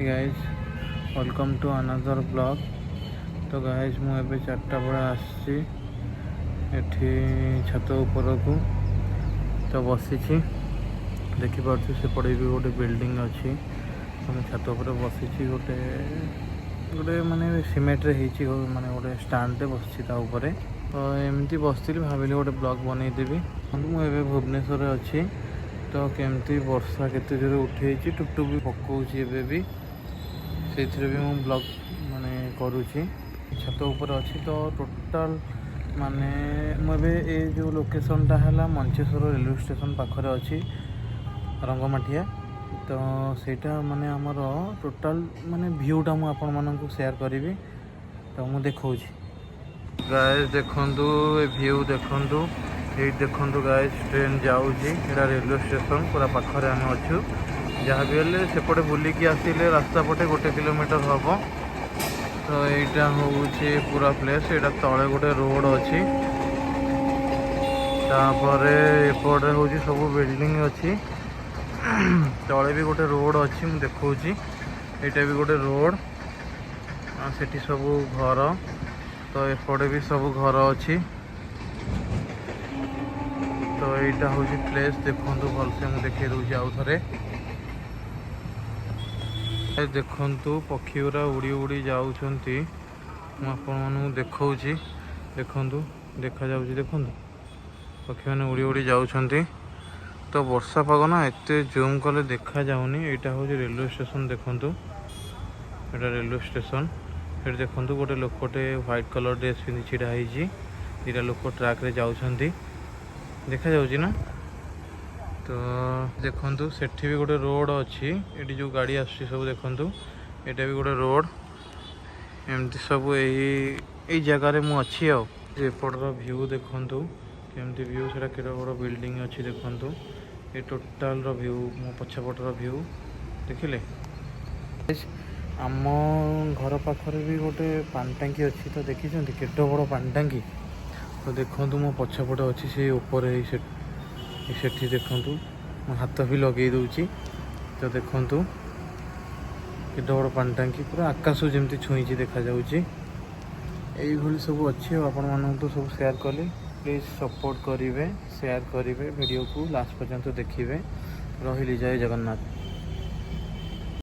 Guys welcome to another blog. तो guys मुझे चार्टा बेला आसी छत उपरकू तो बसी देखिपे सेपटे भी गोटे बिल्डिंग अच्छी। तो मैं छत उपर बसी गोटे गोटे माने सीमेंट्रे माने गोटे स्टाण्डे बस तो एमती बसती भाविली गोटे ब्लॉग बनईदेवी। मुझे भुवनेश्वर अच्छी तो केमती वर्षा केते जोर उठे टुकटुक भी पकाऊँगी एबे भी से भी मु ब्लॉग माने करुँची छत उपर अच्छी। तो टोटाल माने मुझे ये जो लोकेशनटा है मंचेश्वर रेलवे स्टेशन पाखरे अच्छी रंगमाटिया। तो सेटा माने आमर टोटाल माने व्यूटा मु आपण मानकु शेयर करी। तो मु देखौची गाइस देखंतु ए व्यू देखंतु ये देखंतु गाइस ट्रेन जाऊँगी एटा रेलवे स्टेशन पूरा पाखरे आम अच्छु। जहाँ भी हेल्ले सेपटे बुलिकी आसिले रास्ता पटे 1 किलोमीटर हम। तो यहाँ हूँ पूरा प्लेस यहाँ तले गोटे रोड अच्छी तापर एपटे हूँ सब बिल्डिंग अच्छी तले भी गोटे रोड अच्छी मुझे देखी यहाँ भी गोटे रोड सेठी सब घर। तो एपटे भी सब घर अच्छी। तो यहाँ हूँ प्लेस देखु भलसे मुझे देखे दूसरी आउ थे देखु पक्षी गुरा उड़ी उड़ी जाऊँगी मुझे देखी देखु देखा जाऊँगी देखु पक्षी मैंने उड़ी उड़ी जाऊँगी। तो वर्षा पाग ना एत जूम कले देखा जाऊनी। यहाँ हूँ रेलवे स्टेशन देखु यहाँ रेलवे स्टेशन ये देखु गोटे लोकटे व्हाइट कलर ड्रेस पिंधि छिड़ा होती दुटा लोक ट्रैक रे जाऊँगी देखा जाऊँगी ना। तो देखु सेठी भी गोटे रोड अच्छी ये जो गाड़ी आसुची सब देखु यहाँ भी गोटे रोड एमती सब यही जगार मुझे एपटर व्यू देखु केमती व्यू से केड़ा बड़ बिल्डिंग अच्छी देखु ये टोटाल व्यू मो पछपटर व्यू देखिले। आम घर पाखरे भी गोटे पानी टांकी अच्छी तो देखी केटे बड़ पानी टांकी। तो देखु मो पछपटे अच्छी से ऊपर सेठी देखु मो हाथ भी लगे दूची। तो देखु केटे बड़ पानी टांकी पूरा आकाश जमी छुई देखा जाऊँगी यही सब अच्छी। आपण मानक तो सब शेयर कली प्लीज सपोर्ट करेंगे शेयर करेंगे वीडियो को लास्ट पर्यंत देखिए। रही जय जगन्नाथ।